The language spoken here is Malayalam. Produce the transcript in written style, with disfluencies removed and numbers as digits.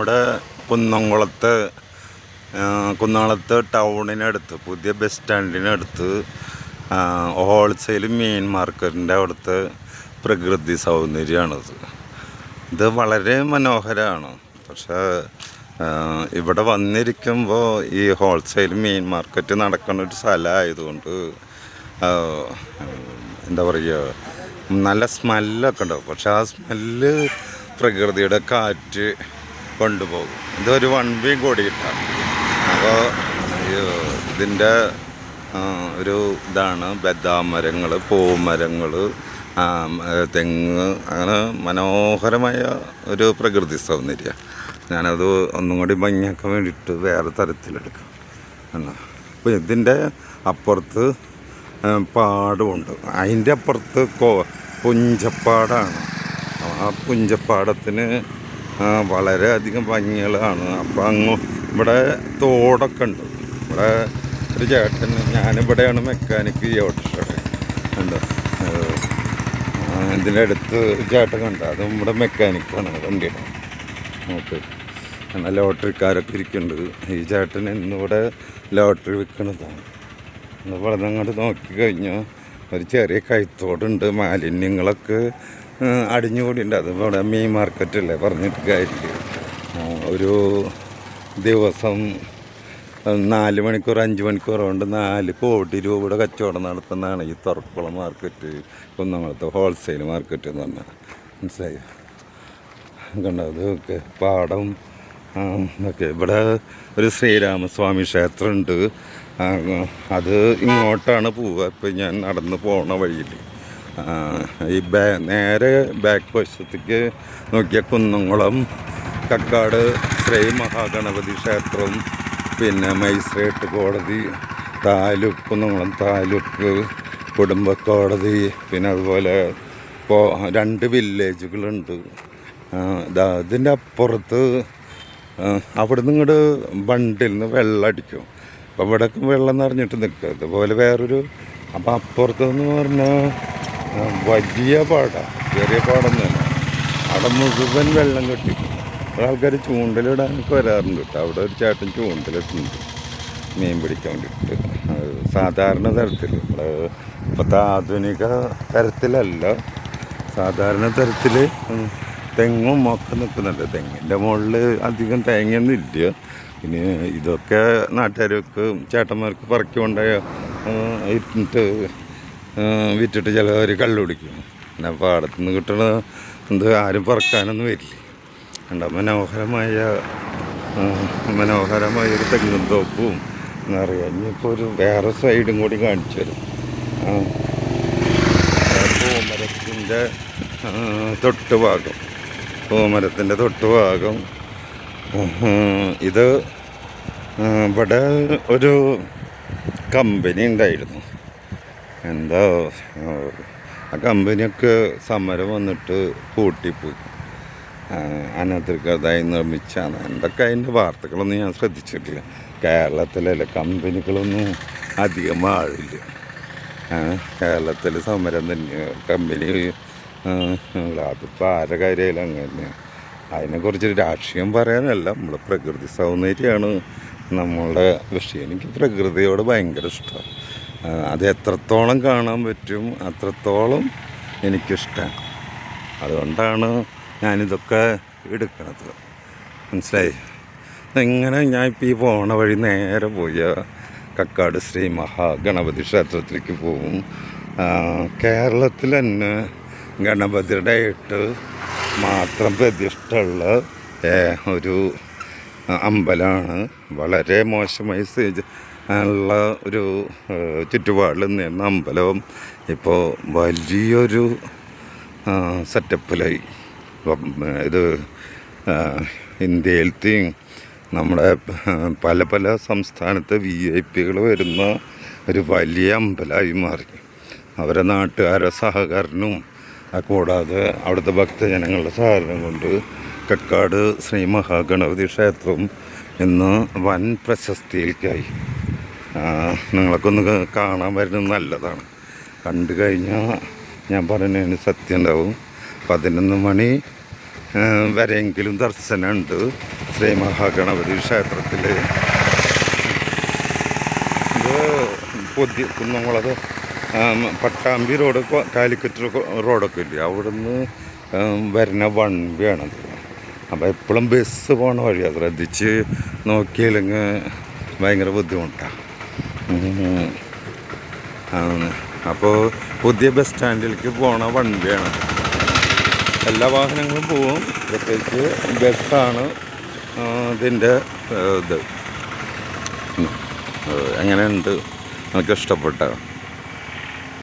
നമ്മുടെ കുന്നംകുളത്ത് ടൗണിനടുത്ത് പുതിയ ബസ് സ്റ്റാൻഡിനടുത്ത് ഹോൾസെയിൽ മീൻ മാർക്കറ്റിൻ്റെ അവിടുത്തെ പ്രകൃതി സൗന്ദര്യമാണിത്. ഇത് വളരെ മനോഹരമാണ്. പക്ഷേ ഇവിടെ വന്നിരിക്കുമ്പോൾ ഈ ഹോൾസെയിൽ മീൻ മാർക്കറ്റ് നടക്കുന്ന ഒരു സ്ഥലമായതുകൊണ്ട് എന്താ പറയുക, നല്ല സ്മെല്ലൊക്കെ ഉണ്ടാവും. പക്ഷെ ആ സ്മെല്ല് പ്രകൃതിയുടെ കാറ്റ് കൊണ്ടുപോകും. ഇതൊരു 1 വീക്ക് ഓടിയിട്ടാണ്. അപ്പോൾ ഇതിൻ്റെ ഒരു ഇതാണ് ബദാമരങ്ങൾ, പൂമരങ്ങൾ, തെങ്ങ്, അങ്ങനെ മനോഹരമായ ഒരു പ്രകൃതി സൗന്ദര്യം. ഞാനത് ഒന്നും കൂടി ഭംഗിയാക്കാൻ വേണ്ടിയിട്ട് വേറെ തരത്തിലെടുക്കാം എന്നാ. അപ്പോൾ ഇതിൻ്റെ അപ്പുറത്ത് പാടമുണ്ട്, അതിൻ്റെ അപ്പുറത്ത് പുഞ്ചപ്പാടാണ്. ആ പുഞ്ചപ്പാടത്തിന് വളരെയധികം ഭംഗികളാണ്. അപ്പോൾ ഇവിടെ തോടൊക്കെ ഉണ്ട്. ഇവിടെ ഒരു ചേട്ടൻ, ഞാനിവിടെയാണ് മെക്കാനിക്ക് ഈ ഓട്ടോറിക്ഷയുടെ ഉണ്ട്. ഇതിൻ്റെ അടുത്ത് ഒരു ചേട്ടൻ കണ്ട, അതും ഇവിടെ മെക്കാനിക്കാണ് വണ്ടിയുടെ. ഓക്കെ, എന്നാൽ ലോട്ടറിക്കാരൊക്കെ ഇരിക്കുന്നുണ്ട്. ഈ ചേട്ടൻ ഇന്നിവിടെ ലോട്ടറി വിൽക്കുന്നതാണ്. ഇവിടെ നിന്ന് അങ്ങോട്ട് നോക്കിക്കഴിഞ്ഞാൽ ഒരു ചെറിയ കൈത്തോടുണ്ട്. മാലിന്യങ്ങളൊക്കെ അടിഞ്ഞുകൂടിയുണ്ട്. അത് ഇവിടെ മീൻ മാർക്കറ്റല്ലേ, പറഞ്ഞിട്ട് കാര്യമില്ല. ഒരു ദിവസം 4 മണിക്കൂർ 5 മണിക്കൂർ കൊണ്ട് 4 കോടി രൂപയുടെ കച്ചവടം നടത്തുന്നതാണ് ഈ തുറക്കുളം മാർക്കറ്റ്, കുന്നംകുളത്ത് ഹോൾസെയിൽ മാർക്കറ്റ് എന്ന് പറഞ്ഞാൽ. മനസ്സിലായോ? കണ്ടോ, അതൊക്കെ പാടം ഒക്കെ. ഇവിടെ ഒരു ശ്രീരാമസ്വാമി ക്ഷേത്രമുണ്ട്. അത് ഇങ്ങോട്ടാണ് പോവുക. ഇപ്പം ഞാൻ നടന്ന് പോണ വഴിയിൽ ഈ നേരെ ബാക്ക് വശത്തേക്ക് നോക്കിയ കുന്നംകുളം കക്കാട് ശ്രീ മഹാഗണപതി ക്ഷേത്രം, പിന്നെ മജിസ്ട്രേറ്റ് കോടതി, കുന്നംകുളം താലൂക്ക് കുടുംബ കോടതി, പിന്നെ അതുപോലെ ഇപ്പോൾ 2 വില്ലേജുകളുണ്ട്. ഇതിൻ്റെ അപ്പുറത്ത് അവിടുന്ന് ഇങ്ങോട്ട് ബണ്ടിൽ നിന്ന് വെള്ളം അടിക്കും. അപ്പോൾ ഇവിടേക്ക് വെള്ളം നിറഞ്ഞിട്ട് നിൽക്കുക. അതുപോലെ വേറൊരു, അപ്പോൾ അപ്പുറത്തെന്ന് പറഞ്ഞാൽ വലിയ പാടാണ്, ചെറിയ പാടൊന്നുമല്ല. അവിടെ മുഴുവൻ വെള്ളം കെട്ടി. ആൾക്കാർ ചൂണ്ടലിടാനൊക്കെ വരാറുണ്ട് കേട്ടോ. അവിടെ ഒരു ചേട്ടൻ ചൂണ്ടലിട്ടുണ്ട് മീൻ പിടിക്കാൻ വേണ്ടിയിട്ട്. സാധാരണ തരത്തിൽ, ഇപ്പോഴത്തെ ആധുനിക തരത്തിലല്ല, സാധാരണ തരത്തിൽ തെങ്ങും ഒക്കെ നിൽക്കുന്നുണ്ട്. തെങ്ങിൻ്റെ മുകളിൽ അധികം തേങ്ങയൊന്നും ഇല്ല. പിന്നെ ഇതൊക്കെ നാട്ടുകാർക്ക് ചേട്ടന്മാർക്ക് പറക്കി കൊണ്ടുപോയ ഇട്ടിട്ട് വിറ്റിട്ട് ചിലവർ കള്ളു കുടിക്കും. പിന്നെ പാടത്തുനിന്ന് കിട്ടണ ആരും പറക്കാനൊന്നും വരില്ല. കണ്ട മനോഹരമായൊരു തെങ്ങും തോപ്പും എന്നറിയാം. ഇനിയിപ്പോൾ ഒരു വേറെ സൈഡും കൂടി കാണിച്ചു തരും. പൂമരത്തിൻ്റെ തൊട്ടുഭാഗം ഇത് ഇവിടെ ഒരു കമ്പനി ഉണ്ടായിരുന്നു. എന്താ ആ കമ്പനിയൊക്കെ സമരം വന്നിട്ട് പൂട്ടിപ്പോയി. അനധികൃതമായി നിർമ്മിച്ചാണ്. എന്തൊക്കെ അതിൻ്റെ വാർത്തകളൊന്നും ഞാൻ ശ്രദ്ധിച്ചിട്ടില്ല. കേരളത്തിലല്ലേ കമ്പനികളൊന്നും അധികം ആളില്ല. കേരളത്തിൽ സമരം തന്നെ, കമ്പനി അതിപ്പോൾ ആരുടെ കാര്യമായാലും അങ്ങനെ തന്നെയാണ്. അതിനെക്കുറിച്ച് രാഷ്ട്രീയം പറയാനല്ല, നമ്മൾ പ്രകൃതി സൗന്ദര്യമാണ് നമ്മളുടെ വിഷയം. എനിക്ക് പ്രകൃതിയോട് ഭയങ്കര ഇഷ്ടമാണ്. അത് എത്രത്തോളം കാണാൻ പറ്റും അത്രത്തോളം എനിക്കിഷ്ടമാണ്. അതുകൊണ്ടാണ് ഞാനിതൊക്കെ എടുക്കണത്. മനസ്സിലായി? ഇങ്ങനെ ഞാൻ ഇപ്പോൾ ഈ പോണ വഴി നേരെ പോയ കക്കാട് ശ്രീ മഹാഗണപതി ക്ഷേത്രത്തിലേക്ക് പോകും. കേരളത്തിൽ തന്നെ ഗണപതിയുടെ ആയിട്ട് മാത്രം പ്രതിഷ്ഠയുള്ള ഒരു അമ്പലമാണ്. വളരെ മോശമായി ഉള്ള ഒരു ചുറ്റുപാടിൽ നിന്ന അമ്പലം ഇപ്പോൾ വലിയൊരു സെറ്റപ്പിലായി. ഇത് ഇന്ത്യയിലത്തെയും നമ്മുടെ പല സംസ്ഥാനത്തെ VIP വരുന്ന ഒരു വലിയ അമ്പലമായി മാറി. അവരെ നാട്ടുകാരുടെ സഹകരണവും കൂടാതെ അവിടുത്തെ ഭക്തജനങ്ങളുടെ സഹകരണം കൊണ്ട് കക്കാട് ശ്രീ മഹാഗണപതി ക്ഷേത്രം ഇന്ന് വൻ പ്രശസ്തിയിലേക്കായി. നിങ്ങളൊക്കെ ഒന്ന് കാണാൻ വരുന്നത് നല്ലതാണ്. കണ്ടു കഴിഞ്ഞാൽ ഞാൻ പറയുന്നതിന് സത്യം ഉണ്ടാവും. 11 മണി വരെയെങ്കിലും ദർശനമുണ്ട്. ശ്രീ മഹാഗണപതി ക്ഷേത്രത്തിൽ ഇത് പുതിയ കുന്നംകുളത്ത് പട്ടാമ്പി റോഡ് കാലിക്കറ്റ് റോഡൊക്കെ ഇല്ലേ അവിടുന്ന് വരുന്ന വണ്ടിയാണത്. അപ്പോൾ എപ്പോഴും ബസ് പോണ വഴിയാണ്, ശ്രദ്ധിച്ച് നോക്കിയില്ലെങ്കിൽ ഭയങ്കര ബുദ്ധിമുട്ടാണ്. അപ്പോൾ പുതിയ ബസ് സ്റ്റാൻഡിലേക്ക് പോണ വണ്ടിയാണ്. എല്ലാ വാഹനങ്ങളും പോവും, പ്രത്യേകിച്ച് ബസ്സാണ് ഇതിൻ്റെ ഇത്. എങ്ങനെയുണ്ട്, നമുക്ക് ഇഷ്ടപ്പെട്ട